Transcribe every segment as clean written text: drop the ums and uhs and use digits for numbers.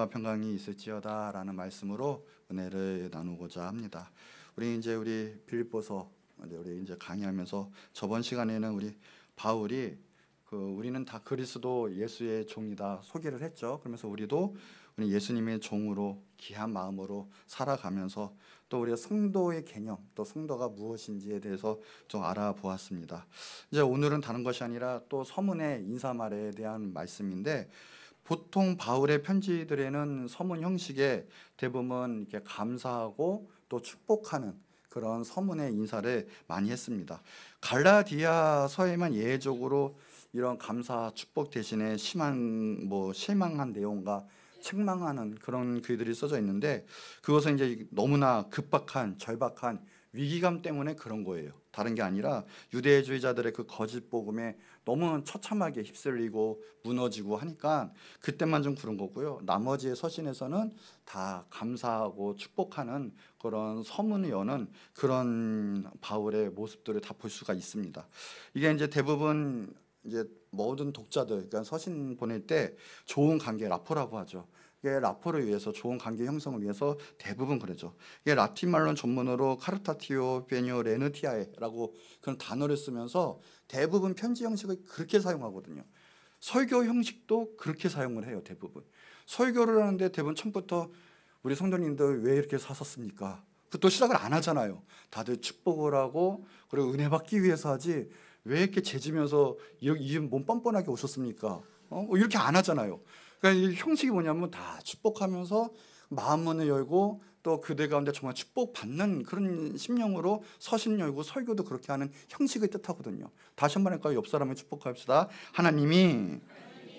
은혜와 평강이 있을지어다라는 말씀으로 은혜를 나누고자 합니다. 우리 빌립보서 우리 이제 강의하면서 저번 시간에는 우리 바울이 우리는 다 그리스도 예수의 종이다 소개를 했죠. 그러면서 우리도 우리 예수님의 종으로 귀한 마음으로 살아가면서 또 우리가 성도의 개념, 또 성도가 무엇인지에 대해서 좀 알아보았습니다. 이제 오늘은 다른 것이 아니라 또 서문의 인사말에 대한 말씀인데, 보통 바울의 편지들에는 서문 형식에 대부분 이렇게 감사하고 또 축복하는 그런 서문의 인사를 많이 했습니다. 갈라디아서에만 예외적으로 이런 감사 축복 대신에 실망한 내용과 책망하는 그런 글들이 써져 있는데, 그것은 이제 너무나 급박한 절박한 위기감 때문에 그런 거예요. 다른 게 아니라 유대주의자들의 그 거짓 복음에 너무 처참하게 휩쓸리고 무너지고 하니까 그때만 좀 그런 거고요. 나머지의 서신에서는 다 감사하고 축복하는 그런 서문을 여는 그런 바울의 모습들을 다 볼 수가 있습니다. 이게 이제 대부분 이제 모든 독자들, 그러니까 서신 보낼 때 좋은 관계, 라포라고 하죠. 이게 라포를 위해서, 좋은 관계 형성을 위해서 대부분 그러죠. 이게 라틴 말론 전문으로 카르타티오 베니오 레누티아에라고 그런 단어를 쓰면서 대부분 편지 형식을 그렇게 사용하거든요. 설교 형식도 그렇게 사용을 해요. 대부분 설교를 하는데 대부분 처음부터 우리 성도님들 왜 이렇게 사셨습니까? 부터 시작을 안 하잖아요. 다들 축복을 하고 그리고 은혜 받기 위해서 하지, 왜 이렇게 재지면서 이 몸 뻔뻔하게 오셨습니까? 이렇게 안 하잖아요. 그러니까 이 형식이 뭐냐면 다 축복하면서 마음문을 열고 또 그들 가운데 정말 축복받는 그런 심령으로 서신 열고 설교도 그렇게 하는 형식을 뜻하거든요. 다시 한번 할까요? 옆 사람을 축복합시다. 하나님이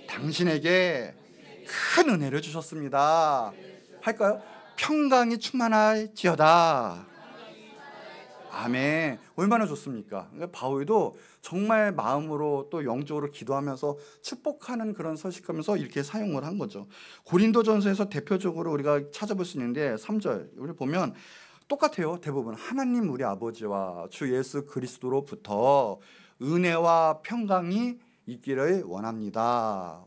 당신에게 큰 은혜를 주셨습니다. 할까요? 평강이 충만할지어다. 아멘. 얼마나 좋습니까? 그러니까 바울도 정말 마음으로 또 영적으로 기도하면서 축복하는 그런 서식하면서 이렇게 사용을 한 거죠. 고린도전서에서 대표적으로 우리가 찾아볼 수 있는데 3절 우리 보면 똑같아요. 대부분 하나님 우리 아버지와 주 예수 그리스도로부터 은혜와 평강이 있기를 원하노라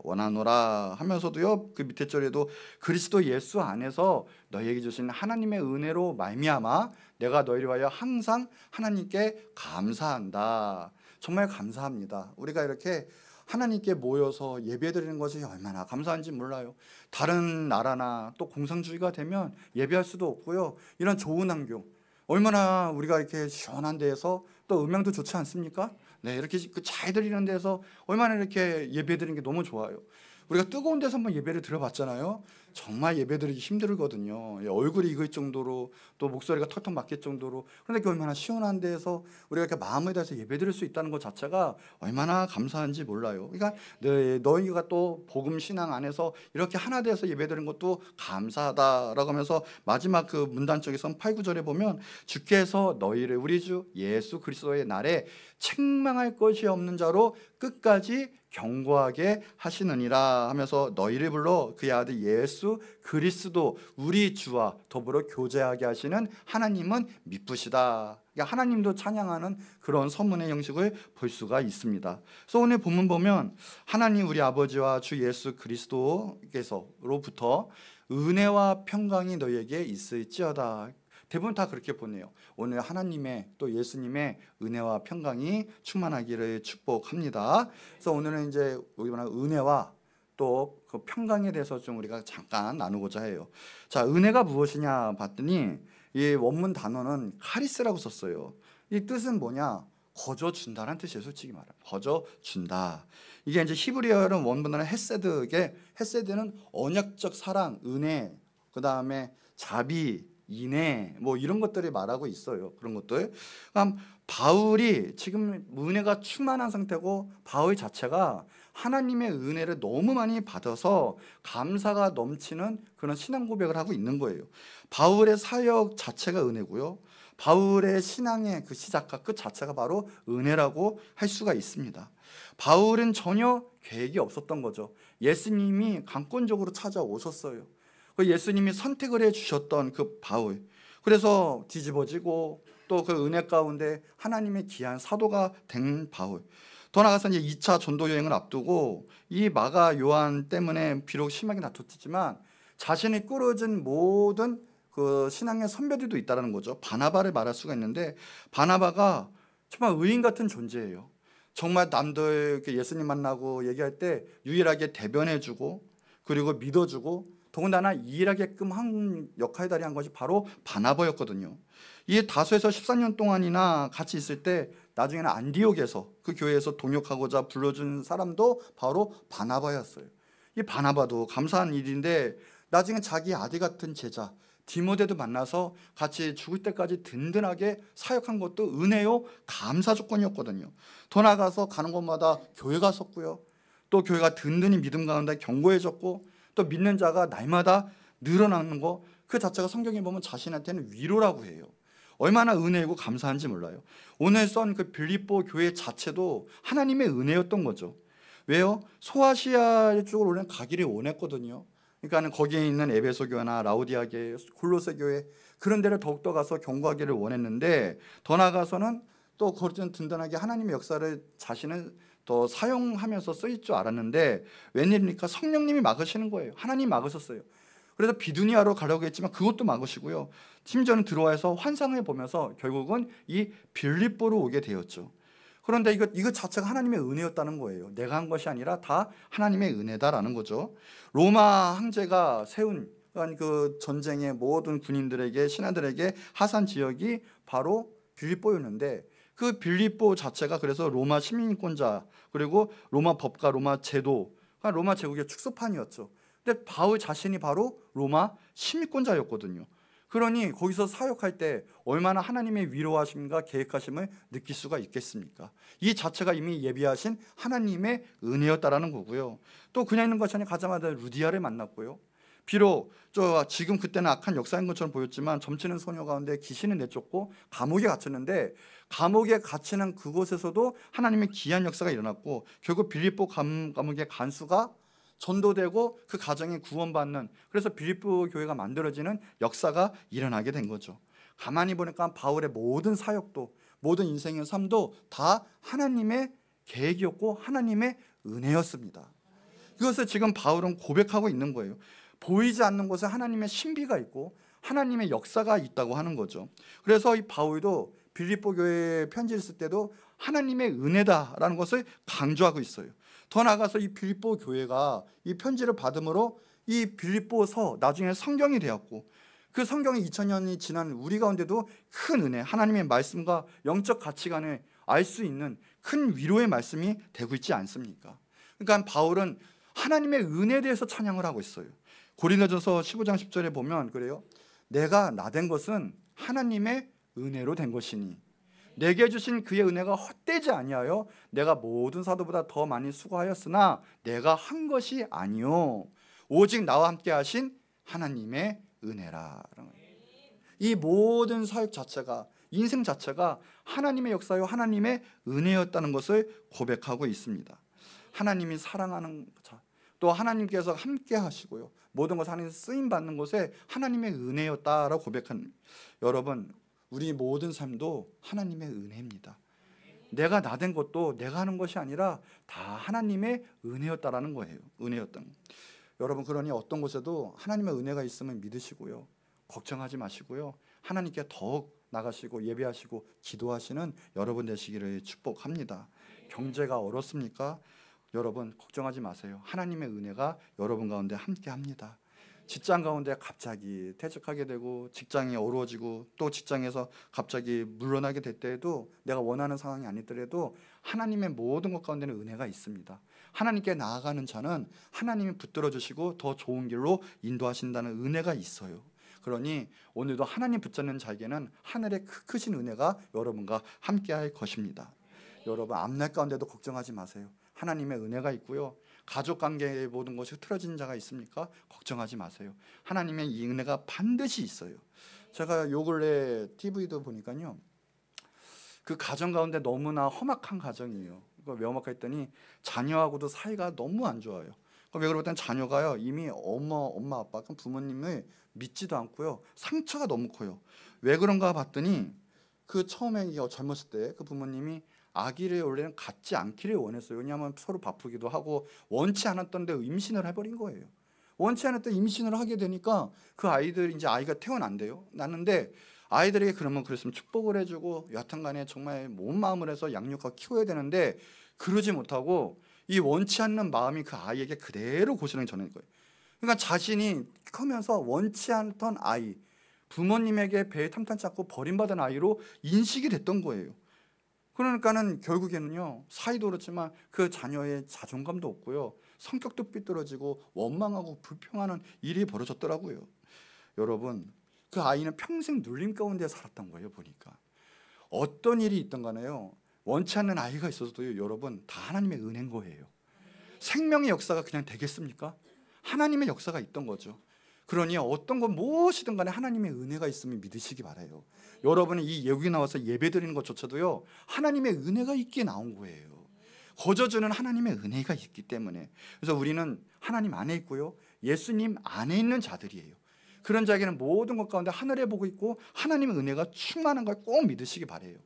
하면서도요, 그 밑에 절에도 그리스도 예수 안에서 너희에게 주신 하나님의 은혜로 말미암아 내가 너희를 위하여 항상 하나님께 감사한다. 정말 감사합니다. 우리가 이렇게 하나님께 모여서 예배드리는 것이 얼마나 감사한지 몰라요. 다른 나라나 또 공산주의가 되면 예배할 수도 없고요. 이런 좋은 환경, 얼마나 우리가 이렇게 시원한 데에서 또 음향도 좋지 않습니까? 네, 이렇게 잘 들리는 데서 얼마나 이렇게 예배드리는 게 너무 좋아요. 우리가 뜨거운 데서 한번 예배를 드려봤잖아요. 정말 예배드리기 힘들거든요. 얼굴이 익을 정도로, 또 목소리가 턱턱 막힐 정도로. 그런데 얼마나 시원한 데에서 우리가 이렇게 마음을 다해서 예배드릴 수 있다는 것 자체가 얼마나 감사한지 몰라요. 그러니까 너희가 또 복음 신앙 안에서 이렇게 하나 돼서 예배드리는 것도 감사하다라고 하면서 마지막 그 문단 쪽에서 8, 9절에 보면 주께서 너희를 우리 주 예수 그리스도의 날에 책망할 것이 없는 자로 끝까지 경고하게 하시느니라 하면서 너희를 불러 그의 아들 예수 그리스도 우리 주와 더불어 교제하게 하시는 하나님은 미쁘시다. 그러니까 하나님도 찬양하는 그런 서문의 형식을 볼 수가 있습니다. 그래서 오늘 본문 보면 하나님 우리 아버지와 주 예수 그리스도께서로부터 은혜와 평강이 너희에게 있을지어다. 대부분 다 그렇게 보내요. 오늘 하나님의 또 예수님의 은혜와 평강이 충만하기를 축복합니다. 그래서 오늘은 이제 우리 말하는 은혜와 또 그 평강에 대해서 좀 우리가 잠깐 나누고자 해요. 자, 은혜가 무엇이냐 봤더니 이 원문 단어는 카리스라고 썼어요. 이 뜻은 뭐냐? 거저 준다라는 뜻이에요. 솔직히 말하면 거저 준다. 이게 이제 히브리어는 원문 단어 헤세드는 언약적 사랑, 은혜, 그 다음에 자비, 인애 뭐 이런 것들을 말하고 있어요. 그런 것들. 그럼 바울이 지금 은혜가 충만한 상태고 바울 자체가 하나님의 은혜를 너무 많이 받아서 감사가 넘치는 그런 신앙 고백을 하고 있는 거예요. 바울의 사역 자체가 은혜고요. 바울의 신앙의 그 시작과 끝 자체가 바로 은혜라고 할 수가 있습니다. 바울은 전혀 계획이 없었던 거죠. 예수님이 강권적으로 찾아오셨어요. 예수님이 선택을 해주셨던 그 바울, 그래서 뒤집어지고 또 그 은혜 가운데 하나님의 귀한 사도가 된 바울, 더 나아가서 이제 2차 전도 여행을 앞두고 이 마가 요한 때문에 비록 심하게 다퉜지만 자신이 꾸려진 모든 그 신앙의 선배들도 있다는 거죠. 바나바를 말할 수가 있는데, 바나바가 정말 의인 같은 존재예요. 정말 남들 예수님 만나고 얘기할 때 유일하게 대변해주고, 그리고 믿어주고, 더군다나 이해하게끔 한 역할다리 한 것이 바로 바나바였거든요. 이 다소에서 14년 동안이나 같이 있을 때 나중에는 안디옥에서 그 교회에서 동역하고자 불러준 사람도 바로 바나바였어요. 이 바나바도 감사한 일인데, 나중에 자기 아들 같은 제자 디모데도 만나서 같이 죽을 때까지 든든하게 사역한 것도 은혜요, 감사 조건이었거든요. 더 나아가서 가는 곳마다 교회가 섰고요, 또 교회가 든든히 믿음 가운데 견고해졌고, 또 믿는 자가 날마다 늘어나는 거, 그 자체가 성경에 보면 자신한테는 위로라고 해요. 얼마나 은혜이고 감사한지 몰라요. 오늘 썬 그 빌립보 교회 자체도 하나님의 은혜였던 거죠. 왜요? 소아시아 쪽으로 우리는 가기를 원했거든요. 그러니까 거기에 있는 에베소 교회나 라우디아 교회, 골로새 교회, 그런 데를 더욱더 가서 경고하기를 원했는데, 더 나아가서는 또 거기는 든든하게 하나님의 역사를 자신은 더 사용하면서 쓰일 줄 알았는데, 웬일입니까? 성령님이 막으시는 거예요. 하나님 막으셨어요. 그래서 비두니아로 가려고 했지만 그것도 막으시고요, 심지어는 들어와서 환상을 보면서 결국은 이 빌립보로 오게 되었죠. 그런데 이거 자체가 하나님의 은혜였다는 거예요. 내가 한 것이 아니라 다 하나님의 은혜다라는 거죠. 로마 황제가 세운 그 전쟁의 모든 군인들에게, 신하들에게 하산 지역이 바로 빌립보였는데, 그 빌립보 자체가 그래서 로마 시민권자, 그리고 로마 법과 로마 제도, 로마 제국의 축소판이었죠. 근데 바울 자신이 바로 로마 시민권자였거든요. 그러니 거기서 사역할 때 얼마나 하나님의 위로하심과 계획하심을 느낄 수가 있겠습니까? 이 자체가 이미 예비하신 하나님의 은혜였다라는 거고요. 또 그냥 있는 것이 아니라 가자마자 루디아를 만났고요. 비록 지금 그때는 악한 역사인 것처럼 보였지만 점치는 소녀 가운데 귀신을 내쫓고 감옥에 갇혔는데, 감옥에 갇히는 그곳에서도 하나님의 기이한 역사가 일어났고, 결국 빌립보 감옥의 간수가 전도되고 그 가정이 구원받는, 그래서 빌립보 교회가 만들어지는 역사가 일어나게 된 거죠. 가만히 보니까 바울의 모든 사역도, 모든 인생의 삶도 다 하나님의 계획이었고 하나님의 은혜였습니다. 그것을 지금 바울은 고백하고 있는 거예요. 보이지 않는 곳에 하나님의 신비가 있고 하나님의 역사가 있다고 하는 거죠. 그래서 이 바울도 빌립보 교회에 편지를 쓸 때도 하나님의 은혜다라는 것을 강조하고 있어요. 더 나아가서 이 빌립보 교회가 이 편지를 받음으로 이 빌립보서 나중에 성경이 되었고, 그 성경이 2000년이 지난 우리 가운데도 큰 은혜, 하나님의 말씀과 영적 가치관을 알 수 있는 큰 위로의 말씀이 되고 있지 않습니까? 그러니까 바울은 하나님의 은혜에 대해서 찬양을 하고 있어요. 고린도전서 15장 10절에 보면 그래요. 내가 나된 것은 하나님의 은혜로 된 것이니 내게 주신 그의 은혜가 헛되지 아니하여 내가 모든 사도보다 더 많이 수고하였으나 내가 한 것이 아니요 오직 나와 함께 하신 하나님의 은혜라. 이 모든 사역 자체가, 인생 자체가 하나님의 역사요 하나님의 은혜였다는 것을 고백하고 있습니다. 하나님이 사랑하는 자, 또 하나님께서 함께 하시고요, 모든 것을 하나님 쓰임 받는 곳에 하나님의 은혜였다라고 고백한, 여러분 우리 모든 삶도 하나님의 은혜입니다. 내가 나된 것도 내가 하는 것이 아니라 다 하나님의 은혜였다라는 거예요. 은혜였던. 여러분 그러니 어떤 곳에도 하나님의 은혜가 있으면 믿으시고요, 걱정하지 마시고요, 하나님께 더욱 나가시고 예배하시고 기도하시는 여러분 되시기를 축복합니다. 경제가 어렵습니까? 여러분 걱정하지 마세요. 하나님의 은혜가 여러분 가운데 함께 합니다. 직장 가운데 갑자기 퇴직하게 되고 직장이 어려워지고 또 직장에서 갑자기 물러나게 될 때에도 내가 원하는 상황이 아니더라도 하나님의 모든 것 가운데는 은혜가 있습니다. 하나님께 나아가는 자는 하나님이 붙들어 주시고 더 좋은 길로 인도하신다는 은혜가 있어요. 그러니 오늘도 하나님 붙잡는 자에게는 하늘의 크신 은혜가 여러분과 함께 할 것입니다. 여러분 앞날 가운데도 걱정하지 마세요. 하나님의 은혜가 있고요, 가족관계의 모든 것이 흐트러진 자가 있습니까? 걱정하지 마세요. 하나님의 이 은혜가 반드시 있어요. 제가 요 근래 TV도 보니까요, 그 가정 가운데 너무나 험악한 가정이에요. 왜 험악했더니 자녀하고도 사이가 너무 안 좋아요. 왜 그러면 자녀가요 이미 엄마 아빠 부모님을 믿지도 않고요, 상처가 너무 커요. 왜 그런가 봤더니 그 처음에 젊었을 때 그 부모님이 아기를 원래는 갖지 않기를 원했어요. 왜냐하면 서로 바쁘기도 하고 원치 않았던 데 임신을 해버린 거예요. 원치 않았던 임신을 하게 되니까 그 아이들이 이제 아이가 태어난대요. 났는데 아이들에게 그러면 그랬으면 축복을 해주고 여하튼간에 정말 온 마음을 해서 양육하고 키워야 되는데 그러지 못하고 이 원치 않는 마음이 그 아이에게 그대로 고시를 전하는 거예요. 그러니까 자신이 크면서 원치 않던 아이, 부모님에게 배에 탐탄치 않고 버림받은 아이로 인식이 됐던 거예요. 그러니까는 결국에는요, 사이도 그렇지만 그 자녀의 자존감도 없고요, 성격도 삐뚤어지고 원망하고 불평하는 일이 벌어졌더라고요. 여러분, 그 아이는 평생 눌림 가운데 살았던 거예요. 보니까 어떤 일이 있던 간에요, 원치 않는 아이가 있어서도요, 여러분, 다 하나님의 은혜인 거예요. 생명의 역사가 그냥 되겠습니까? 하나님의 역사가 있던 거죠. 그러니 어떤 건 무엇이든 간에 하나님의 은혜가 있으면 믿으시기 바라요. 여러분이 여기 나와서 예배 드리는 것조차도요, 하나님의 은혜가 있기에 나온 거예요. 거저주는 하나님의 은혜가 있기 때문에. 그래서 우리는 하나님 안에 있고요, 예수님 안에 있는 자들이에요. 그런 자에게는 모든 것 가운데 하늘에 보고 있고 하나님의 은혜가 충만한 걸 꼭 믿으시기 바라요.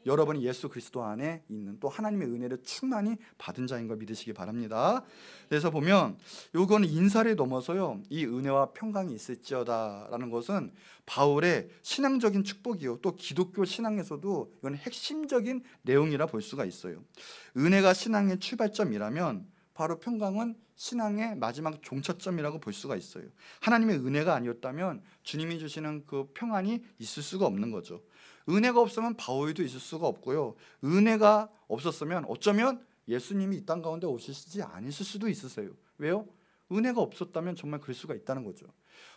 여러분이 예수 그리스도 안에 있는 또 하나님의 은혜를 충만히 받은 자인 걸 믿으시기 바랍니다. 그래서 보면 요거는 인사를 넘어서요, 이 은혜와 평강이 있을지어다 라는 것은 바울의 신앙적인 축복이요, 또 기독교 신앙에서도 이건 핵심적인 내용이라 볼 수가 있어요. 은혜가 신앙의 출발점이라면 바로 평강은 신앙의 마지막 종착점이라고 볼 수가 있어요. 하나님의 은혜가 아니었다면 주님이 주시는 그 평안이 있을 수가 없는 거죠. 은혜가 없으면 바울도 있을 수가 없고요, 은혜가 없었으면 어쩌면 예수님이 이 땅 가운데 오시지 않으실 수도 있으세요. 왜요? 은혜가 없었다면 정말 그럴 수가 있다는 거죠.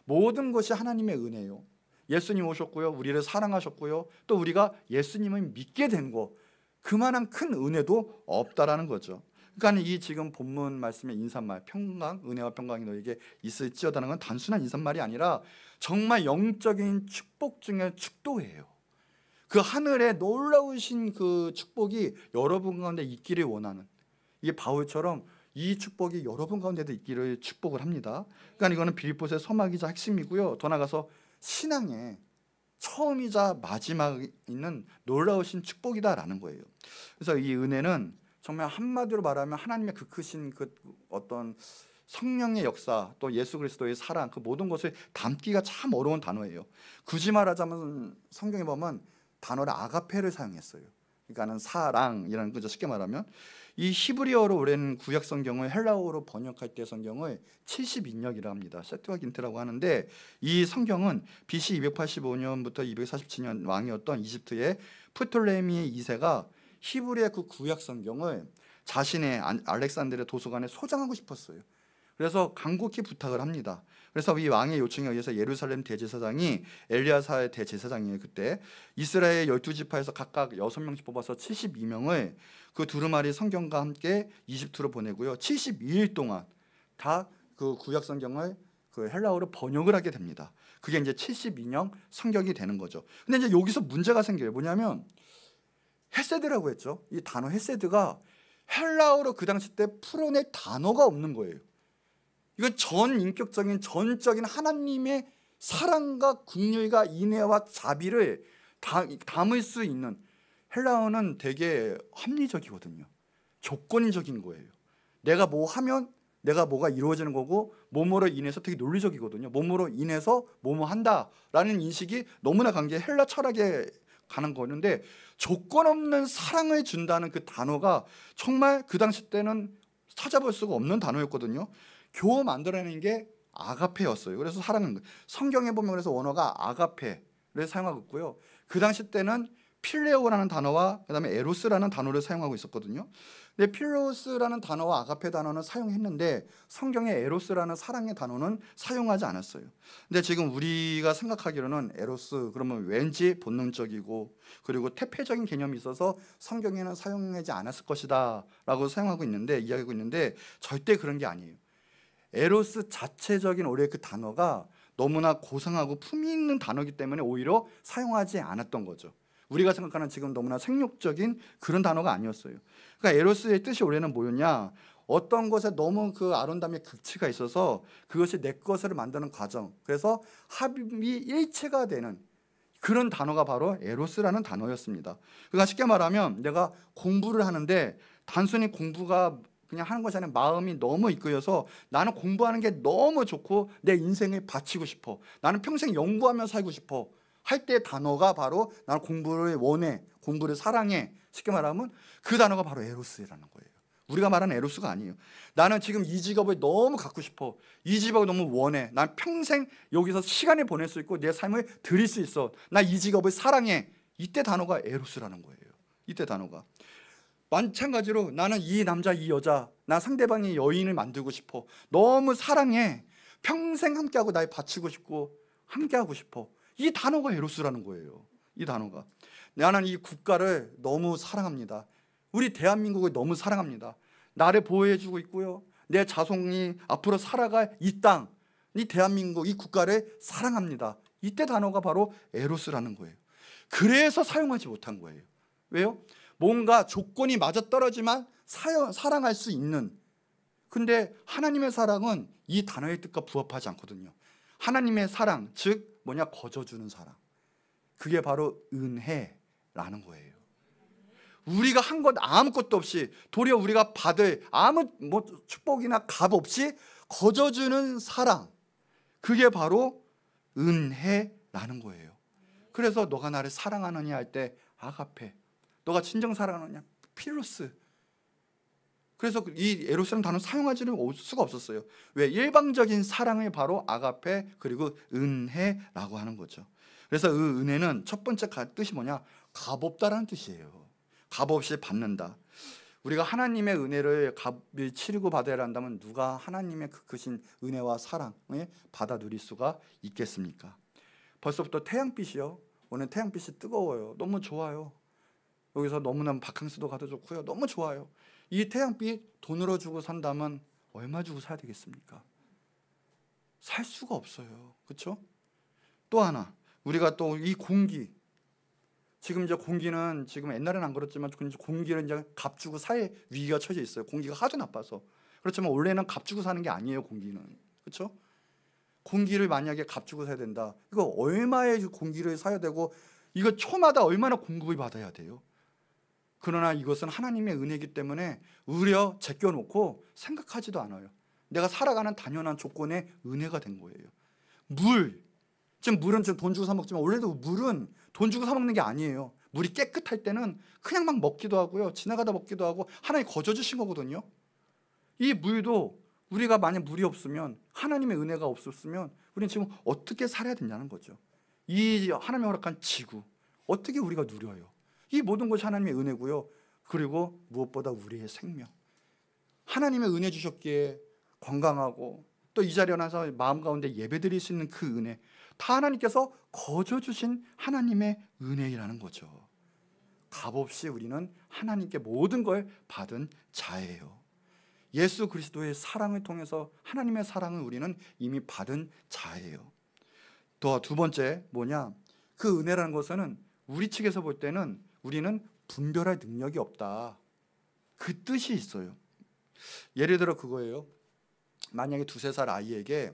모든 것이 하나님의 은혜예요. 예수님 오셨고요, 우리를 사랑하셨고요, 또 우리가 예수님을 믿게 된 거, 그만한 큰 은혜도 없다라는 거죠. 그러니까 이 지금 본문 말씀의 인사말 평강, 은혜와 평강이 너에게 있을지어다는 건 단순한 인사말이 아니라 정말 영적인 축복 중에 축도예요. 그 하늘에 놀라우신 그 축복이 여러분 가운데 있기를 원하는, 이게 바울처럼 이 축복이 여러분 가운데도 있기를 축복을 합니다. 그러니까 이거는 빌립보서의 서막이자 핵심이고요, 더 나아가서 신앙의 처음이자 마지막에 있는 놀라우신 축복이다라는 거예요. 그래서 이 은혜는 정말 한마디로 말하면 하나님의 그 크신 그 어떤 성령의 역사, 또 예수 그리스도의 사랑, 그 모든 것을 담기가 참 어려운 단어예요. 굳이 말하자면 성경에 보면 단어를 아가페를 사용했어요. 그러니까는 사랑이라는 거죠. 쉽게 말하면 이 히브리어로 오랜 구약 성경을 헬라어로 번역할 때 성경을 70인역이라 합니다. 세투아긴트라고 하는데, 이 성경은 BC 285년부터 247년 왕이었던 이집트의 프톨레미 2세가 히브리의 그 구약 성경을 자신의 알렉산드리아 도서관에 소장하고 싶었어요. 그래서 간곡히 부탁을 합니다. 그래서 이 왕의 요청에 의해서 예루살렘 대제사장이 엘리야사의 대제사장이에요. 그때 이스라엘 12지파에서 각각 6명씩 뽑아서 72명을 그 두루마리 성경과 함께 이집트로 보내고요, 72일 동안 다 그 구약 성경을 그 헬라어로 번역을 하게 됩니다. 그게 이제 72년 성경이 되는 거죠. 근데 이제 여기서 문제가 생겨요. 뭐냐면 헤세드라고 했죠. 이 단어 헤세드가 헬라어로 그 당시 때 풀어낼 단어가 없는 거예요. 이건 전인격적인 전적인 하나님의 사랑과 긍휼과 인애와 자비를 담을 수 있는, 헬라어는 되게 합리적이거든요. 조건적인 거예요. 내가 뭐 하면 내가 뭐가 이루어지는 거고, 뭐뭐로 인해서 되게 논리적이거든요. 뭐뭐로 인해서 뭐뭐 한다라는 인식이 너무나 강하게 헬라 철학에 가는 거였는데, 조건 없는 사랑을 준다는 그 단어가 정말 그 당시 때는 찾아볼 수가 없는 단어였거든요. 겨우 만들어내는 게 아가페였어요. 그래서 사랑은, 성경에 보면 그래서 원어가 아가페를 사용하고 있고요, 그 당시 때는 필레오라는 단어와 그다음에 에로스라는 단어를 사용하고 있었거든요. 근데 필로스라는 단어와 아가페 단어는 사용했는데 성경에 에로스라는 사랑의 단어는 사용하지 않았어요. 근데 지금 우리가 생각하기로는 에로스 그러면 왠지 본능적이고 그리고 태폐적인 개념이 있어서 성경에는 사용하지 않았을 것이다 라고 사용하고 있는데, 이야기하고 있는데, 절대 그런 게 아니에요. 에로스 자체적인 원래 그 단어가 너무나 고상하고 품위 있는 단어이기 때문에 오히려 사용하지 않았던 거죠. 우리가 생각하는 지금 너무나 생육적인 그런 단어가 아니었어요. 그러니까 에로스의 뜻이 원래는 뭐였냐, 어떤 것에 너무 그 아름다움의 극치가 있어서 그것이 내 것을 만드는 과정, 그래서 합이 일체가 되는 그런 단어가 바로 에로스라는 단어였습니다. 그러니까 쉽게 말하면 내가 공부를 하는데 단순히 공부가 그냥 하는 것이 아니라 마음이 너무 이끌려서 나는 공부하는 게 너무 좋고 내 인생을 바치고 싶어, 나는 평생 연구하며 살고 싶어 할 때 단어가 바로 나는 공부를 원해, 공부를 사랑해. 쉽게 말하면 그 단어가 바로 에로스라는 거예요. 우리가 말하는 에로스가 아니에요. 나는 지금 이 직업을 너무 갖고 싶어, 이 직업을 너무 원해, 난 평생 여기서 시간을 보낼 수 있고 내 삶을 드릴 수 있어, 나 이 직업을 사랑해. 이때 단어가 에로스라는 거예요. 이때 단어가. 마찬가지로 나는 이 남자 이 여자, 나 상대방의 여인을 만들고 싶어, 너무 사랑해, 평생 함께하고 날 바치고 싶고 함께하고 싶어. 이 단어가 에로스라는 거예요. 이 단어가. 나는 이 국가를 너무 사랑합니다, 우리 대한민국을 너무 사랑합니다, 나를 보호해주고 있고요, 내 자손이 앞으로 살아갈 이 땅, 이 대한민국, 이 국가를 사랑합니다. 이때 단어가 바로 에로스라는 거예요. 그래서 사용하지 못한 거예요. 왜요? 뭔가 조건이 맞아떨어지만 사랑할 수 있는. 근데 하나님의 사랑은 이 단어의 뜻과 부합하지 않거든요. 하나님의 사랑, 즉 뭐냐, 거저주는 사랑, 그게 바로 은혜라는 거예요. 우리가 한 것 아무것도 없이 도리어 우리가 받을 아무 축복이나 값 없이 거저주는 사랑, 그게 바로 은혜라는 거예요. 그래서 너가 나를 사랑하느냐 할 때 아가페, 너가 진정 사랑하느냐 필로스. 그래서 이 에로스라는 단어 사용하지는 수가 없었어요. 왜? 일방적인 사랑을 바로 아가페 그리고 은혜라고 하는 거죠. 그래서 그 은혜는 첫 번째 뜻이 뭐냐, 값없다라는 뜻이에요. 값없이 받는다. 우리가 하나님의 은혜를 값을 치르고 받아야 한다면 누가 하나님의 그 크신 은혜와 사랑을 받아 누릴 수가 있겠습니까? 벌써부터 태양빛이요, 오늘 태양빛이 뜨거워요. 너무 좋아요. 여기서 너무나 바캉스도 가도 좋고요, 너무 좋아요. 이 태양빛 돈으로 주고 산다면 얼마 주고 사야 되겠습니까? 살 수가 없어요. 그렇죠? 또 하나, 우리가 또 이 공기, 지금 이제 공기는 지금 옛날에는 안 그렇지만 공기는 이제 값 주고 살 위기가 처져 있어요. 공기가 하도 나빠서. 그렇지만 원래는 값 주고 사는 게 아니에요, 공기는. 그렇죠? 공기를 만약에 값 주고 사야 된다, 이거 얼마의 공기를 사야 되고 이거 초마다 얼마나 공급을 받아야 돼요. 그러나 이것은 하나님의 은혜이기 때문에 우려 제껴놓고 생각하지도 않아요. 내가 살아가는 당연한 조건의 은혜가 된 거예요. 지금 물은 돈 주고 사 먹지만 원래도 물은 돈 주고 사 먹는 게 아니에요. 물이 깨끗할 때는 그냥 막 먹기도 하고요, 지나가다 먹기도 하고 하나님이 거저주신 거거든요. 이 물도 우리가 만약 물이 없으면, 하나님의 은혜가 없었으면 우리는 지금 어떻게 살아야 되냐는 거죠. 이 하나님이 허락한 지구 어떻게 우리가 누려요? 이 모든 것이 하나님의 은혜고요. 그리고 무엇보다 우리의 생명, 하나님의 은혜 주셨기에 건강하고 또 이 자리에 나서 마음 가운데 예배드릴 수 있는 그 은혜, 다 하나님께서 거저 주신 하나님의 은혜라는 거죠. 값없이 우리는 하나님께 모든 걸 받은 자예요. 예수 그리스도의 사랑을 통해서 하나님의 사랑을 우리는 이미 받은 자예요. 또 두 번째 뭐냐, 그 은혜라는 것은 우리 측에서 볼 때는 우리는 분별할 능력이 없다, 그 뜻이 있어요. 예를 들어 그거예요. 만약에 2-3살 아이에게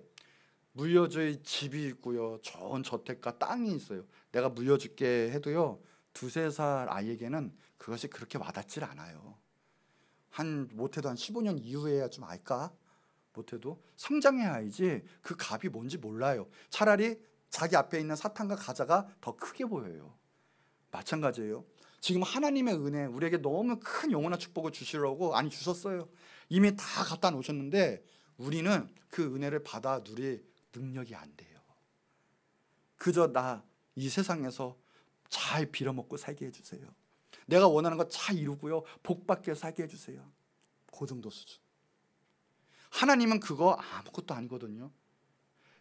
물려줄 집이 있고요, 좋은 저택과 땅이 있어요. 내가 물려줄게 해도요, 2-3살 아이에게는 그것이 그렇게 와닿질 않아요. 못해도 한 15년 이후에야 좀 알까? 못해도 성장해야 알지 그 값이 뭔지 몰라요. 차라리 자기 앞에 있는 사탕과 과자가 더 크게 보여요. 마찬가지예요. 지금 하나님의 은혜, 우리에게 너무 큰 영원한 축복을 주시려고 주셨어요. 이미 다 갖다 놓으셨는데 우리는 그 은혜를 받아 누릴 능력이 안 돼요. 그저 나 이 세상에서 잘 빌어먹고 살게 해주세요, 내가 원하는 거 잘 이루고요, 복받게 살게 해주세요, 그 정도 수준. 하나님은 그거 아무것도 아니거든요.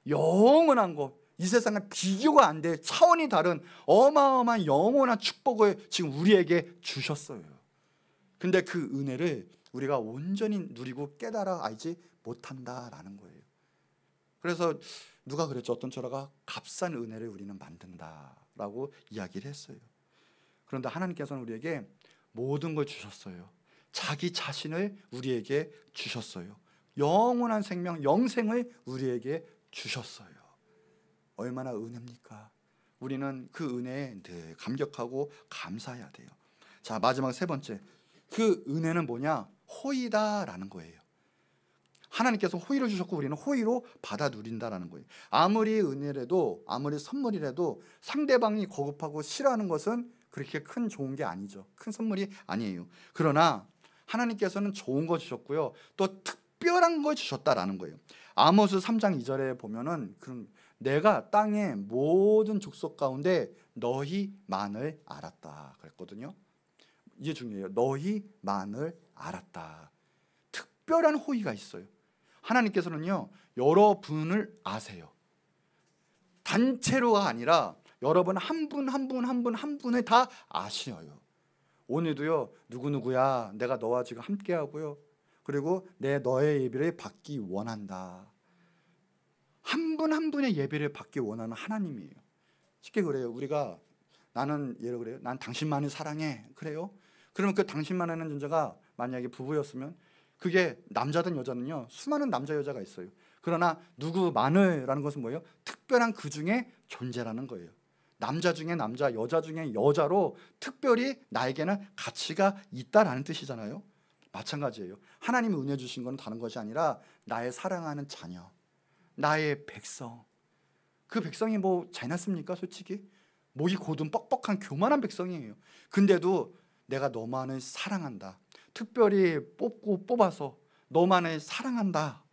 영원한 것, 이 세상은 비교가 안 될 차원이 다른 어마어마한 영원한 축복을 지금 우리에게 주셨어요. 근데 그 은혜를 우리가 온전히 누리고 깨달아 알지 못한다라는 거예요. 그래서 누가 그랬죠? 어떤 철학가 값싼 은혜를 우리는 만든다라고 이야기를 했어요. 그런데 하나님께서는 우리에게 모든 걸 주셨어요. 자기 자신을 우리에게 주셨어요. 영원한 생명, 영생을 우리에게 주셨어요. 얼마나 은혜입니까? 우리는 그 은혜에 늘 감격하고 감사해야 돼요. 자, 마지막 세 번째, 그 은혜는 뭐냐? 호의다라는 거예요. 하나님께서 호의를 주셨고 우리는 호의로 받아 누린다라는 거예요. 아무리 은혜라도 아무리 선물이라도 상대방이 거급하고 싫어하는 것은 그렇게 큰 좋은 게 아니죠. 큰 선물이 아니에요. 그러나 하나님께서는 좋은 거 주셨고요. 또 특별한 걸 주셨다라는 거예요. 아모스 3장 2절에 보면은 내가 땅의 모든 족속 가운데 너희만을 알았다 그랬거든요. 이게 중요해요. 너희만을 알았다. 특별한 호의가 있어요. 하나님께서는요, 여러분을 아세요. 단체로가 아니라 여러분 한 분 한 분 한 분 한 분을 다 아시어요. 오늘도요, 누구누구야 내가 너와 지금 함께 하고요, 그리고 너의 예배를 받기 원한다. 한 분 한 분의 예배를 받기 원하는 하나님이에요. 쉽게 그래요. 우리가 나는 예를 그래요. 난 당신만을 사랑해. 그래요. 그러면 그 당신만 하는 존재가 만약에 부부였으면 그게 남자든 여자는요, 수많은 남자 여자가 있어요. 그러나 누구만을라는 것은 뭐예요? 특별한 그 중에 존재라는 거예요. 남자 중에 남자, 여자 중에 여자로 특별히 나에게는 가치가 있다라는 뜻이잖아요. 마찬가지예요. 하나님이 은혜 주신 건 다른 것이 아니라 나의 사랑하는 자녀, 나의 백성. 그 백성이 뭐 잘났습니까? 솔직히 목이 곧은 뻑뻑한 교만한 백성이에요. 근데도 내가 너만을 사랑한다, 특별히 뽑고 뽑아서 너만을 사랑한다.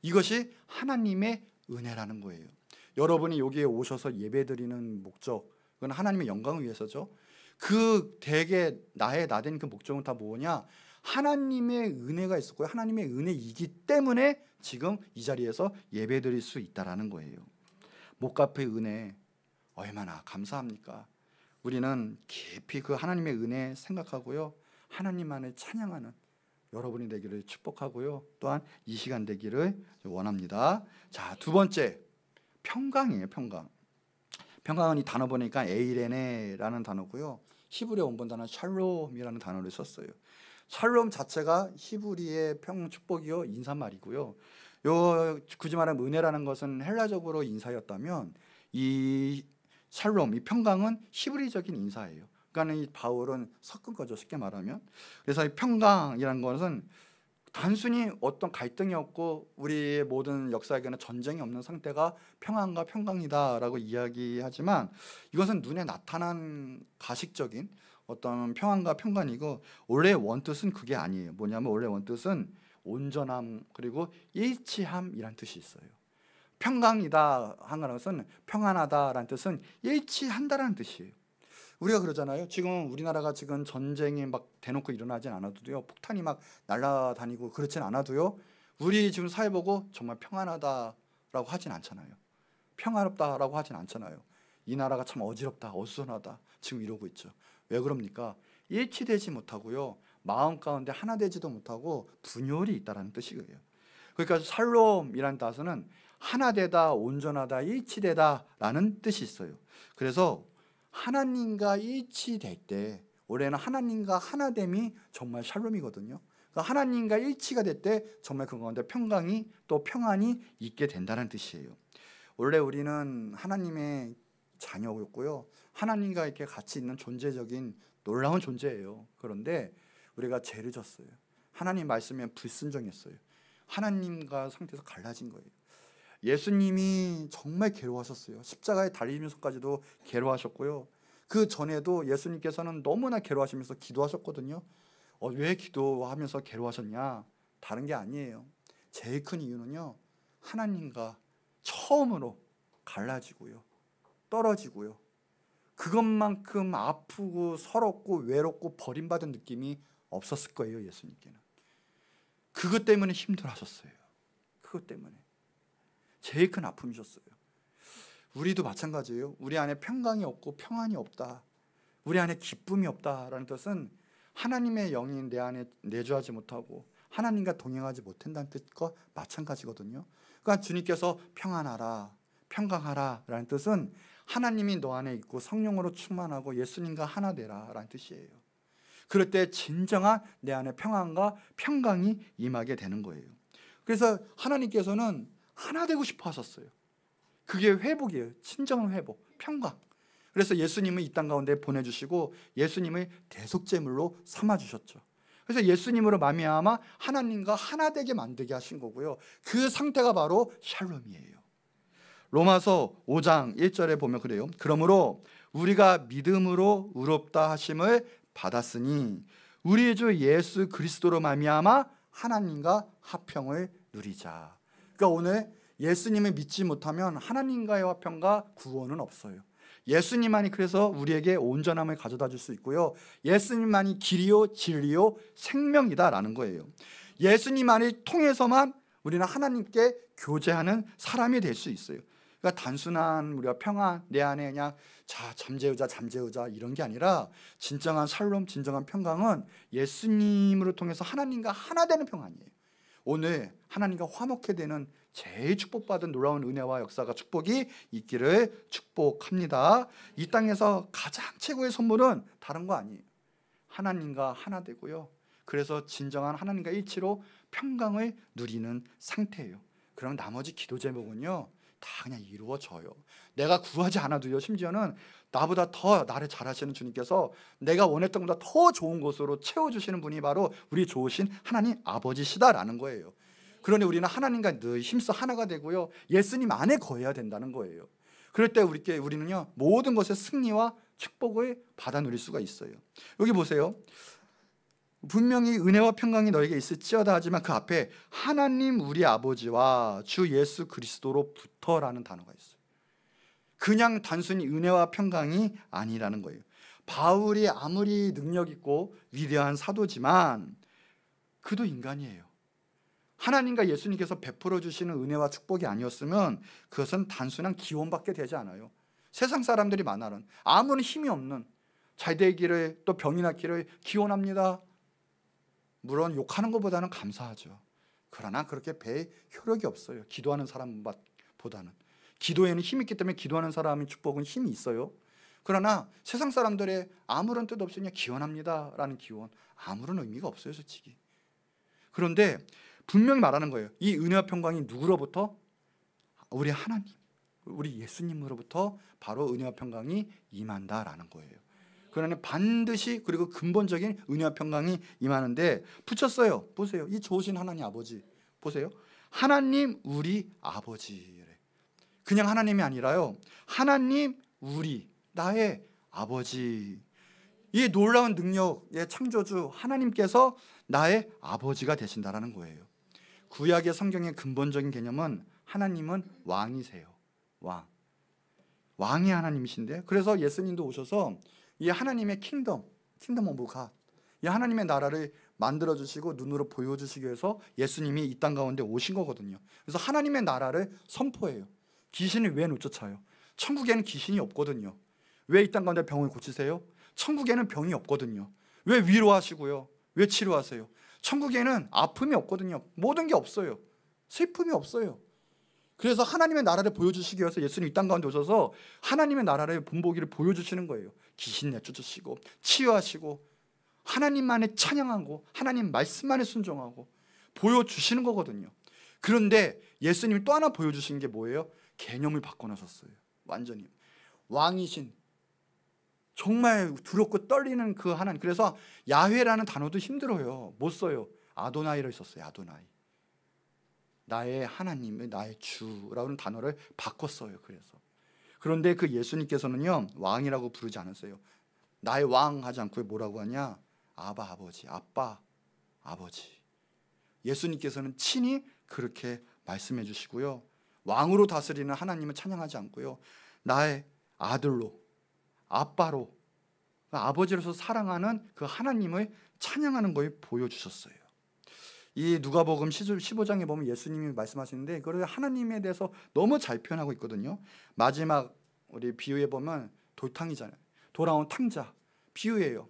이것이 하나님의 은혜라는 거예요. 여러분이 여기에 오셔서 예배드리는 목적은 하나님의 영광을 위해서죠. 그 대개 나된 그 목적은 다 뭐냐? 하나님의 은혜가 있었고요, 하나님의 은혜이기 때문에 지금 이 자리에서 예배드릴 수 있다라는 거예요. 목값의 은혜 얼마나 감사합니까? 우리는 깊이 그 하나님의 은혜 생각하고요, 하나님만을 찬양하는 여러분이 되기를 축복하고요, 또한 이 시간 되기를 원합니다. 자, 두 번째, 평강이에요. 평강은 이 단어 보니까 에이레네라는 단어고요, 히브리 원본 단어 샬롬이라는 단어를 썼어요. 샬롬 자체가 히브리의 축복이요, 인사말이고요. 굳이 말하면 은혜라는 것은 헬라적으로 인사였다면 이 샬롬, 이 평강은 히브리적인 인사예요. 그러니까 이 바울은 섞은 거죠, 쉽게 말하면. 그래서 이 평강이라는 것은 단순히 어떤 갈등이 없고 우리의 모든 역사에게는 전쟁이 없는 상태가 평안과 평강이다라고 이야기하지만, 이것은 눈에 나타난 가식적인 어떤 평안과 평강이고, 원래 원뜻은 그게 아니에요. 뭐냐면 원래 원뜻은 온전함 그리고 일치함이란 뜻이 있어요. 평강이다 하는 것은, 평안하다라는 뜻은 일치한다라는 뜻이에요. 우리가 그러잖아요. 지금 우리나라가 지금 전쟁이 막 대놓고 일어나진 않아도요, 폭탄이 막 날아다니고 그렇진 않아도요, 우리 지금 사회 보고 정말 평안하다라고 하진 않잖아요. 평화롭다라고 하진 않잖아요. 이 나라가 참 어지럽다, 어수선하다 지금 이러고 있죠. 왜 그럽니까? 일치되지 못하고요, 마음 가운데 하나 되지도 못하고 분열이 있다라는 뜻이에요. 그러니까 샬롬이라는 단어는 하나되다, 온전하다, 일치되다라는 뜻이 있어요. 그래서 하나님과 일치될 때, 원래는 하나님과 하나됨이 정말 샬롬이거든요. 그러니까 하나님과 일치가 될 때 정말 그 가운데 평강이 또 평안이 있게 된다는 뜻이에요. 원래 우리는 하나님의 자녀였고요, 하나님과 이렇게 같이 있는 존재적인 놀라운 존재예요. 그런데 우리가 죄를 졌어요. 하나님 말씀에 불순종했어요. 하나님과 상태에서 갈라진 거예요. 예수님이 정말 괴로워하셨어요. 십자가에 달리면서까지도 괴로워하셨고요, 그 전에도 예수님께서는 너무나 괴로워하시면서 기도하셨거든요. 왜 기도하면서 괴로워하셨냐? 다른 게 아니에요. 제일 큰 이유는요, 하나님과 처음으로 갈라지고요, 떨어지고요, 그것만큼 아프고 서럽고 외롭고 버림받은 느낌이 없었을 거예요. 예수님께는 그것 때문에 힘들어하셨어요. 그것 때문에 제일 큰 아픔이셨어요. 우리도 마찬가지예요. 우리 안에 평강이 없고 평안이 없다, 우리 안에 기쁨이 없다라는 뜻은 하나님의 영이 내 안에 내주하지 못하고 하나님과 동행하지 못한다는 뜻과 마찬가지거든요. 그러니까 주님께서 평안하라, 평강하라 라는 뜻은 하나님이 너 안에 있고 성령으로 충만하고 예수님과 하나 되라 라는 뜻이에요. 그럴 때 진정한 내 안에 평안과 평강이 임하게 되는 거예요. 그래서 하나님께서는 하나 되고 싶어 하셨어요. 그게 회복이에요. 진정한 회복, 평강. 그래서 예수님을 이 땅 가운데 보내주시고 예수님을 대속제물로 삼아주셨죠. 그래서 예수님으로 말미암아 하나님과 하나 되게 만들게 하신 거고요. 그 상태가 바로 샬롬이에요. 로마서 5장 1절에 보면 그래요. 그러므로 우리가 믿음으로 의롭다 하심을 받았으니 우리 주 예수 그리스도로 말미암아 하나님과 화평을 누리자. 그러니까 오늘 예수님을 믿지 못하면 하나님과의 화평과 구원은 없어요. 예수님만이 그래서 우리에게 온전함을 가져다 줄 수 있고요. 예수님만이 길이요 진리요 생명이다라는 거예요. 예수님만을 통해서만 우리는 하나님께 교제하는 사람이 될 수 있어요. 그러니까 단순한 우리가 평안, 내 안에 그냥 자 잠재우자 이런 게 아니라 진정한 샬롬, 진정한 평강은 예수님으로 통해서 하나님과 하나 되는 평안이에요. 오늘 하나님과 화목해 되는 제일 축복받은 놀라운 은혜와 역사가 축복이 있기를 축복합니다. 이 땅에서 가장 최고의 선물은 다른 거 아니에요. 하나님과 하나 되고요. 그래서 진정한 하나님과 일치로 평강을 누리는 상태예요. 그럼 나머지 기도 제목은요 다 그냥 이루어져요. 내가 구하지 않아도요, 심지어는 나보다 더 나를 잘하시는 주님께서 내가 원했던 것보다 더 좋은 것으로 채워주시는 분이 바로 우리 좋으신 하나님 아버지시다라는 거예요. 그러니 우리는 하나님과 늘 힘써 하나가 되고요, 예수님 안에 거해야 된다는 거예요. 그럴 때 우리는요 모든 것의 승리와 축복을 받아 누릴 수가 있어요. 여기 보세요. 분명히 은혜와 평강이 너에게 있을지어다 하지만 그 앞에 하나님 우리 아버지와 주 예수 그리스도로부터라는 단어가 있어요. 그냥 단순히 은혜와 평강이 아니라는 거예요. 바울이 아무리 능력 있고 위대한 사도지만 그도 인간이에요. 하나님과 예수님께서 베풀어 주시는 은혜와 축복이 아니었으면 그것은 단순한 기원밖에 되지 않아요. 세상 사람들이 많아는 아무런 힘이 없는 잘 되기를 또 병이 낫기를 기원합니다. 물론 욕하는 것보다는 감사하죠. 그러나 그렇게 배에 효력이 없어요. 기도하는 사람보다는. 기도에는 힘이 있기 때문에 기도하는 사람의 축복은 힘이 있어요. 그러나 세상 사람들의 아무런 뜻 없이 그냥 기원합니다 라는 기원, 아무런 의미가 없어요 솔직히. 그런데 분명히 말하는 거예요. 이 은혜와 평강이 누구로부터? 우리 하나님, 우리 예수님으로부터 바로 은혜와 평강이 임한다라는 거예요. 그러니 반드시, 그리고 근본적인 은혜와 평강이 임하는데 붙였어요. 보세요. 이 좋으신 하나님 아버지 보세요. 하나님 우리 아버지래. 그냥 하나님이 아니라요, 하나님 우리, 나의 아버지. 이 놀라운 능력의 창조주 하나님께서 나의 아버지가 되신다라는 거예요. 구약의 성경의 근본적인 개념은 하나님은 왕이세요. 왕이 하나님이신데, 그래서 예수님도 오셔서 이 하나님의 킹덤 오브 갓, 이 하나님의 나라를 만들어주시고 눈으로 보여주시기 위해서 예수님이 이 땅 가운데 오신 거거든요. 그래서 하나님의 나라를 선포해요. 귀신을 왜 쫓아요? 천국에는 귀신이 없거든요. 왜 이 땅 가운데 병을 고치세요? 천국에는 병이 없거든요. 왜 위로하시고요? 왜 치료하세요? 천국에는 아픔이 없거든요. 모든 게 없어요. 슬픔이 없어요. 그래서 하나님의 나라를 보여주시기 위해서 예수님 이 땅 가운데 오셔서 하나님의 나라를 본보기를 보여주시는 거예요. 귀신 내쫓으시고 치유하시고 하나님만을 찬양하고 하나님 말씀만에 순종하고 보여주시는 거거든요. 그런데 예수님이 또 하나 보여주신 게 뭐예요? 개념을 바꿔놓으셨어요. 완전히 왕이신, 정말 두렵고 떨리는 그 하나님. 그래서 야훼라는 단어도 힘들어요. 못 써요. 아도나이를 썼어요. 아도나이. 나의 하나님, 나의 주라는 단어를 바꿨어요. 그런데 그 예수님께서는요 왕이라고 부르지 않았어요. 나의 왕 하지 않고 뭐라고 하냐? 아바 아버지, 아빠 아버지. 예수님께서는 친히 그렇게 말씀해 주시고요, 왕으로 다스리는 하나님을 찬양하지 않고요, 나의 아들로, 아빠로, 아버지로서 사랑하는 그 하나님을 찬양하는 걸 보여주셨어요. 이 누가복음 15장에 보면 예수님이 말씀하시는데 그걸 하나님에 대해서 너무 잘 표현하고 있거든요. 마지막 우리 비유에 보면 돌탕이잖아요. 돌아온 탕자 비유예요.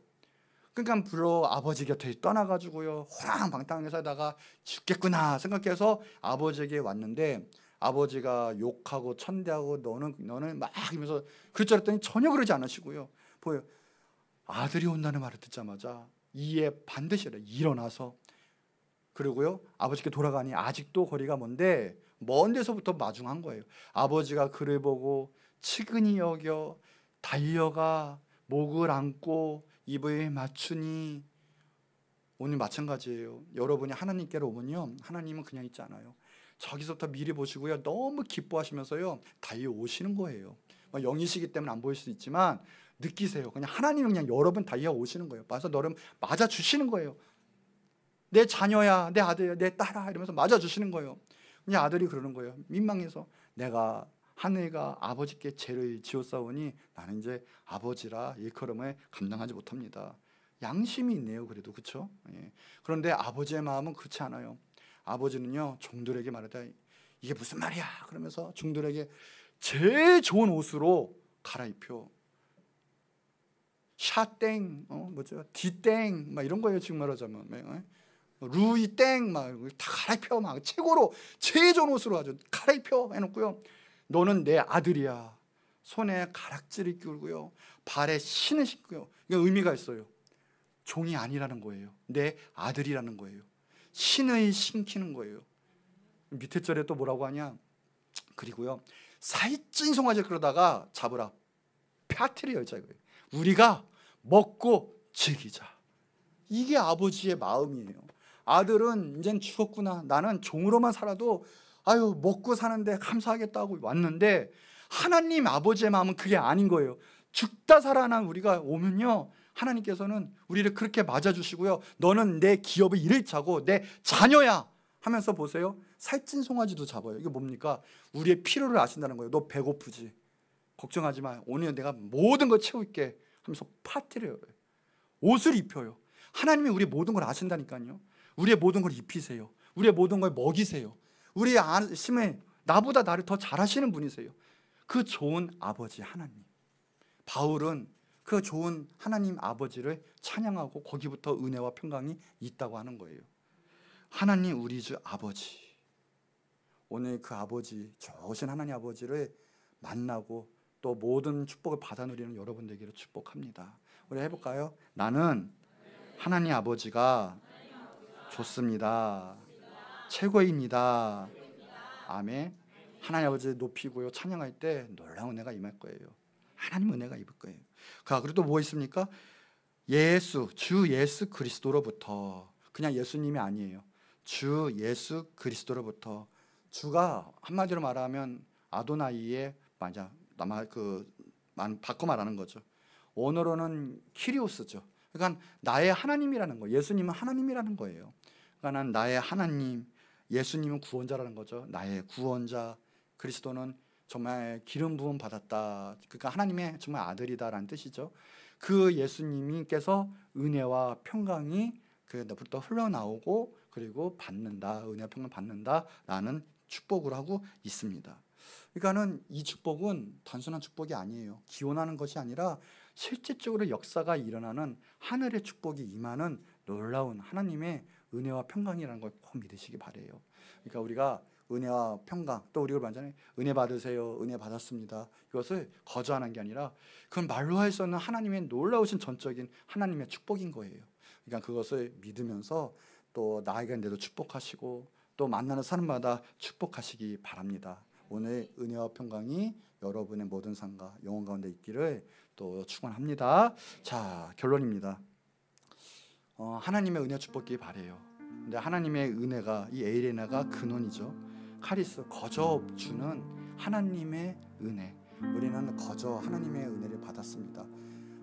그러니까 불러 아버지 곁에 떠나가지고요, 호랑방탕하게 살다가 죽겠구나 생각해서 아버지에게 왔는데 아버지가 욕하고 천대하고 너는 막 이러면서 그럴 줄 알았더니 전혀 그러지 않으시고요, 보여요. 아들이 온다는 말을 듣자마자 이에 반드시 일어나서, 그리고요 아버지께 돌아가니 아직도 거리가 먼데 먼 데서부터 마중한 거예요. 아버지가 그를 보고 측은히 여겨 달려가 목을 안고 입을 맞추니 오늘 마찬가지예요. 여러분이 하나님께로 오면요, 하나님은 그냥 있지 않아요. 저기서부터 미리 보시고요, 너무 기뻐하시면서요 달려오시는 거예요. 영이시기 때문에 안 보일 수 있지만 느끼세요. 그냥 하나님은 그냥 여러분 달려오시는 거예요. 와서 너를 맞아주시는 거예요. 내 자녀야, 내 아들야, 내 딸아 이러면서 맞아주시는 거예요. 그냥 아들이 그러는 거예요. 민망해서 내가 하늘과 아버지께 죄를 지었사오니 나는 이제 아버지라 일컬음을 감당하지 못합니다. 양심이 있네요. 그래도 그렇죠? 예. 그런데 아버지의 마음은 그렇지 않아요. 아버지는요 종들에게 말하다 이게 무슨 말이야 그러면서 종들에게 제일 좋은 옷으로 갈아입혀. 샤땡, 뭐죠? 디땡, 막 이런 거예요. 지금 말하자면 루이땡, 막 다 갈아입혀. 막 최고로 제일 좋은 옷으로 아주 갈아입혀 해놓고요. 너는 내 아들이야. 손에 가락지를 끼우고요, 발에 신을 신고요. 이게 의미가 있어요. 종이 아니라는 거예요. 내 아들이라는 거예요. 신을 신기는 거예요. 밑에 절에 또 뭐라고 하냐? 그리고요 살찐 송아지 그러다가 잡으라 파티를 열자 이거예요. 우리가 먹고 즐기자. 이게 아버지의 마음이에요. 아들은 이젠 죽었구나, 나는 종으로만 살아도 아유 먹고 사는데 감사하겠다고 왔는데, 하나님 아버지의 마음은 그게 아닌 거예요. 죽다 살아난 우리가 오면요, 하나님께서는 우리를 그렇게 맞아주시고요, 너는 내 기업의 일을 차고 내 자녀야 하면서 보세요, 살찐 송아지도 잡아요. 이게 뭡니까? 우리의 필요를 아신다는 거예요. 너 배고프지? 걱정하지 마, 오늘 내가 모든 걸 채울게 하면서 파티를 열어요. 옷을 입혀요. 하나님이 우리의 모든 걸 아신다니까요. 우리의 모든 걸 입히세요. 우리의 모든 걸 먹이세요. 우리의 아심에 나보다 나를 더 잘하시는 분이세요. 그 좋은 아버지 하나님. 바울은 그 좋은 하나님 아버지를 찬양하고 거기부터 은혜와 평강이 있다고 하는 거예요. 하나님 우리 주 아버지. 오늘 그 아버지, 좋으신 하나님 아버지를 만나고 또 모든 축복을 받아 누리는 여러분 되기를 축복합니다. 우리 해볼까요? 나는 하나님 아버지가 좋습니다. 최고입니다. 아멘. 하나님 아버지 높이고요, 찬양할 때 놀라운 은혜가 임할 거예요. 하나님 은혜가 입을 거예요. 그리고 또 뭐 있습니까? 주 예수 그리스도로부터. 그냥 예수님이 아니에요. 주 예수 그리스도로부터. 주가 한마디로 말하면 아도나이의 맞아. 바꿔 말하는 거죠. 원어로는 키리오스죠. 그러니까 나의 하나님이라는 거예요. 예수님은 하나님이라는 거예요. 그러니까 나의 하나님, 예수님은 구원자라는 거죠. 나의 구원자. 그리스도는 정말 기름 부음 받았다. 그러니까 하나님의 정말 아들이다라는 뜻이죠. 그 예수님께서 은혜와 평강이 그로부터 흘러나오고 그리고 받는다. 은혜와 평강 받는다라는 축복을 하고 있습니다. 그러니까는 이 축복은 단순한 축복이 아니에요. 기원하는 것이 아니라 실질적으로 역사가 일어나는 하늘의 축복이 임하는 놀라운 하나님의 은혜와 평강이라는 걸 꼭 믿으시기 바래요. 그러니까 우리가 은혜와 평강, 또 우리가 말하잖아요. 은혜 받으세요. 은혜 받았습니다. 이것을 거저하는 게 아니라 그건 말로 할 수 없는 하나님의 놀라우신 전적인 하나님의 축복인 거예요. 그러니까 그것을 믿으면서 또 나아가는데도 축복하시고 또 만나는 사람마다 축복하시기 바랍니다. 오늘 은혜와 평강이 여러분의 모든 삶과 영혼 가운데 있기를 또 축원합니다. 자, 결론입니다. 하나님의 은혜 축복이 바래요. 근데 하나님의 은혜가, 이 에이레나가 근원이죠. 카리스, 거저 주는 하나님의 은혜. 우리는 거저 하나님의 은혜를 받았습니다.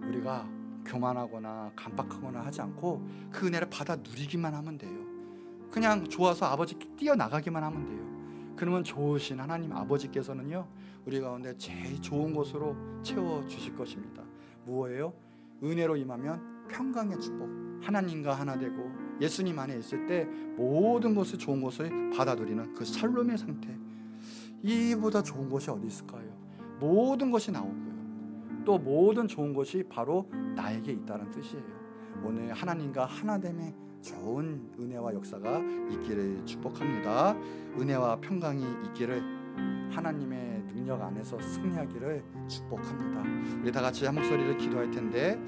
우리가 교만하거나 간박하거나 하지 않고 그 은혜를 받아 누리기만 하면 돼요. 그냥 좋아서 아버지께 뛰어나가기만 하면 돼요. 그러면 좋으신 하나님 아버지께서는요, 우리 가운데 제일 좋은 것으로 채워주실 것입니다. 무엇이에요? 은혜로 임하면 평강의 축복. 하나님과 하나 되고 예수님 안에 있을 때 모든 것을, 좋은 것을 받아들이는 그 샬롬의 상태. 이보다 좋은 것이 어디 있을까요? 모든 것이 나오고요, 또 모든 좋은 것이 바로 나에게 있다는 뜻이에요. 오늘 하나님과 하나됨의 좋은 은혜와 역사가 있기를 축복합니다. 은혜와 평강이 있기를, 하나님의 능력 안에서 승리하기를 축복합니다. 우리 다 같이 한 목소리를 기도할 텐데,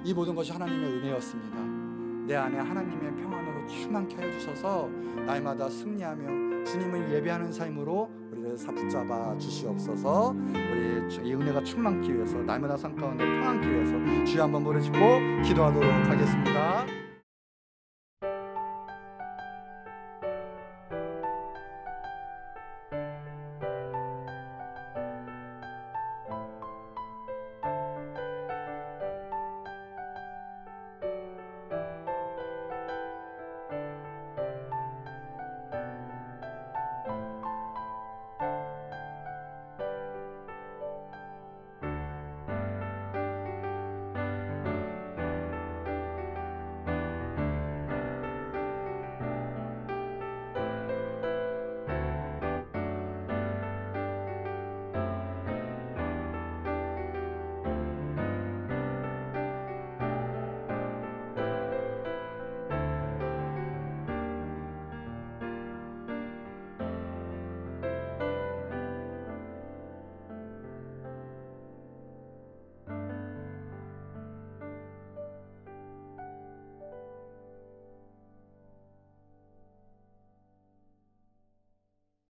이 모든 것이 하나님의 은혜였습니다. 내 안에 하나님의 평안으로 충만케 해주셔서 날마다 승리하며 주님을 예배하는 삶으로 우리를 붙잡아 주시옵소서. 우리 이 은혜가 충만케 위해서, 날마다 삶 가운데 평안케 위해서 주여 한번 부르시고 기도하도록 하겠습니다.